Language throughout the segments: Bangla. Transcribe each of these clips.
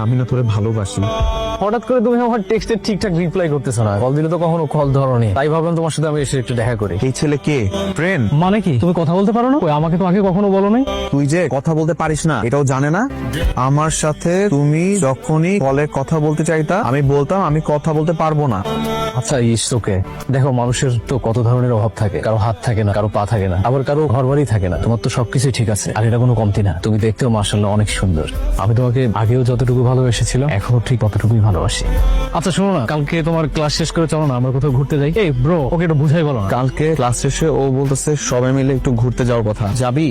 আমি না তোরে ভালোবাসি। হঠাৎ করে তুমি আমার টেক্সটের ঠিকঠাক রিপ্লাই করতেছো না, কল দিলে তো কখনো কল ধরনি, তাই ভাবলাম তোমার সাথে আমি এসে একটু দেখা করি। এই ছেলে কে? ফ্রেন্ড? মানে কি তুমি কথা বলতে পারো না? ওই আমাকে তো আগে কখনো বলো নাই। তুই যে কথা বলতে পারিস না এটাও জানে না? আমার সাথে তুমি যখনই কলে কথা বলতে চাইতা আমি বলতাম আমি কথা বলতে পারবো না। আচ্ছা ইসোকে, দেখো মানুষের তো কত ধরনের অভাব থাকে, কারো হাত থাকে না, কারো পা থাকে না, আবার কারো ঘর বাড়ি থাকে না। তোমার তো সবকিছুই ঠিক আছে, আর এটা কোনো কমতি না। তুমি দেখতেও মাশাআল্লাহ অনেক সুন্দর। আমি তোমাকে আগেও যতটুকু ভালোবেসেছিলাম এখনো ঠিক ততটুকুই ভালোবাসি। আচ্ছা শোনো না, কালকে তোমার ক্লাস শেষ করে চলো না আমরা কোথাও ঘুরতে যাই। এই ব্রো, ওকে একটু বুঝাই বলো না। কালকে ক্লাস শেষে ও বলতেছে সবাই মিলে একটু ঘুরতে যাওয়ার কথা, যাবি?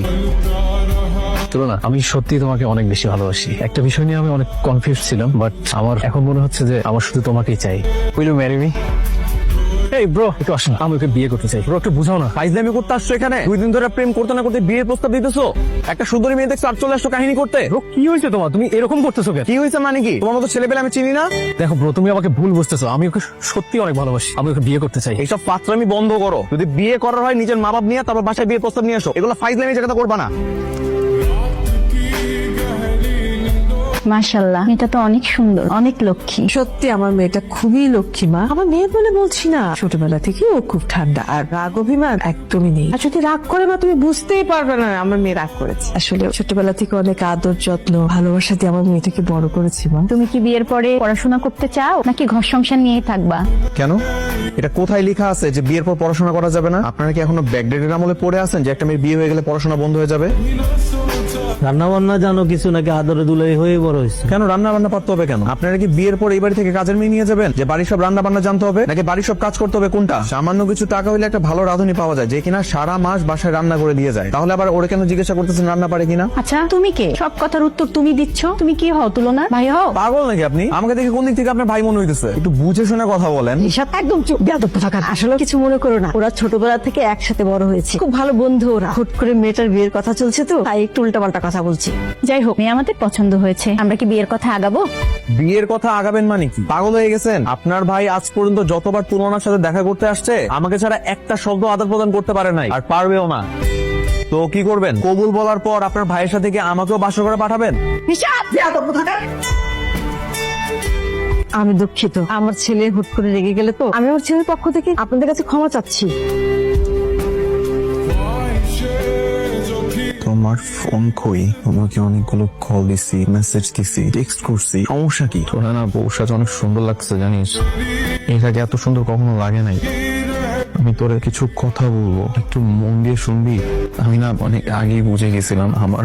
তুলনা, আমি সত্যি তোমাকে অনেক বেশি ভালোবাসি। একটা বিষয় নিয়ে আমি অনেক কনফিউজ ছিলাম, বাট আমার এখন মনে হচ্ছে যে আমার শুধু তোমাকেই চাই। Will you marry me? এই ব্রো একটু আসো না, আমি ওকে বিয়ে করতে চাই। ব্রো একটু বুঝাও না। ফাইজলামি করতে আসছো এখানে? 2 দিন ধরে প্রেম করতে না করতে বিয়ের প্রস্তাব দিতেছো? একটা সুন্দরী মেয়ে দেখছো আর চলে আসছো কাহিনী করতে? ব্রো কি হয়েছে তোমার? তুমি এরকম করতেছো কেন? কি হয়েছে মানে কি? তোমার মতো ছেলে পেলে আমি চিনি না? দেখো ব্রো, তুমি আমাকে ভুল বুঝতেছো। আমি ওকে সত্যি অনেক ভালোবাসি, আমি ওকে বিয়ে করতে চাই। এইসব ফাত্রামি বন্ধ করো। যদি বিয়ে করার হয় নিজের মা বাপ নিয়ে তারপর বাসায় বিয়ের প্রস্তাব নিয়ে আসো। এগুলো ফাইজলামি জায়গাটা করবা না। মাশাআল্লাহ, মেয়েটা তো অনেক সুন্দর, অনেক লক্ষ্মী। সত্যি আমার মেয়েটা খুবই লক্ষ্মী মা। আমার মেয়ে বলে বলছি না, ছোটবেলা থেকে ও খুব ঠান্ডা আর রাগ অভিমান একদমই নেই। আর যদি রাগ করে মা তুমি বুঝতেই পারবে না আমার মেয়ে রাগ করেছে। আসলে ছোটবেলা থেকে অনেক আদর যত্ন ভালোবাসা দিয়ে আমার মেয়েটাকে বড় করেছি মা। তুমি কি বিয়ের পরে পড়াশোনা করতে চাও নাকি ঘর সংসার নিয়েই থাকবা? কেন? এটা কোথায় লেখা আছে যে বিয়ের পর পড়াশোনা করা যাবে না? আপনারা কি এখনো ব্যাকডেটের আমলে পড়ে আছেন যে একটা মেয়ের বিয়ে হয়ে গেলে পড়াশোনা বন্ধ হয়ে যাবে? রান্না বান্না জানো কিছু নাকি আদরে দুলাই হয়ে বড় হয়েছে? কেন রান্না বান্না পারতে হবে কেন? আপনারা কি বিয়ের পর এই বাড়ি থেকে কাজের মেয়ে নিয়ে যাবেন যে বাড়ির সব রান্না বান্না জানতে হবে, নাকি বাড়ির সব কাজ করতে হবে? কোনটা? সামান্য কিছু টাকা হইলে একটা ভালো রাঁধুনি পাওয়া যায় যে কিনা সারা মাস বাসায় রান্না করে দিয়ে যায়। তাহলে আবার ওরে কেন জিজ্ঞাসা করতেছেন রান্না পারে কিনা? আচ্ছা তুমি কে? সব কথার উত্তর তুমি দিচ্ছ। তুমি কি হও তুলনা? ভাই হও? পাগল নাকি আপনি? আমাকে দেখে কোন দিক থেকে আপনার ভাই মনে হইতেছে? একটু বুঝে শুনে কথা বলেন। এসব একদম চুপ, বেয়াদব কোথাকার। আসলে কিছু মনে করো না, ওরা ছোটবেলা থেকে একসাথে বড় হয়েছে, খুব ভালো বন্ধু ওরা। হুট করে মেয়েটার বিয়ের কথা চলছে তো তাই একটু উল্টাপাল্টা কথা বলছি। যাই হোক, মেয়ে আমাদের পছন্দ হয়েছে। আমরা কি বিয়ের কথা আগাবো? বিয়ের কথা আগাবেন মানে কি? পাগল হয়ে গেছেন? আপনার ভাই আজ পর্যন্ত যতবার তুলনার সাথে দেখা করতে আসছে আমাকে ছাড়া একটা শব্দ আদান প্রদান করতে পারে নাই, আর পারবেও না। তো কি করবেন? কবুল বলার পর আপনার ভাইয়ের সাথে কি আমাকেও বাসর করে পাঠাবেন? আমি দুঃখিত, আমার ছেলে হুট করে রেগে গেলে তো আমি আমার ছেলের পক্ষ থেকে আপনাদের কাছে ক্ষমা চাচ্ছি। তোমার ফোন কই? তোমাকে অনেকগুলো কল দিছি, মেসেজ দিছি, টেক্সট করছি, সমস্যা কি? তোরা না বউর সাথে অনেক সুন্দর লাগছে জানিস, এর আগে এত সুন্দর কখনো লাগে নাই। আমি তোরে কিছু কথা বলবো, একটু মন দিয়ে শুনবি। আমি না অনেক আগেই বুঝে গেছিলাম আমার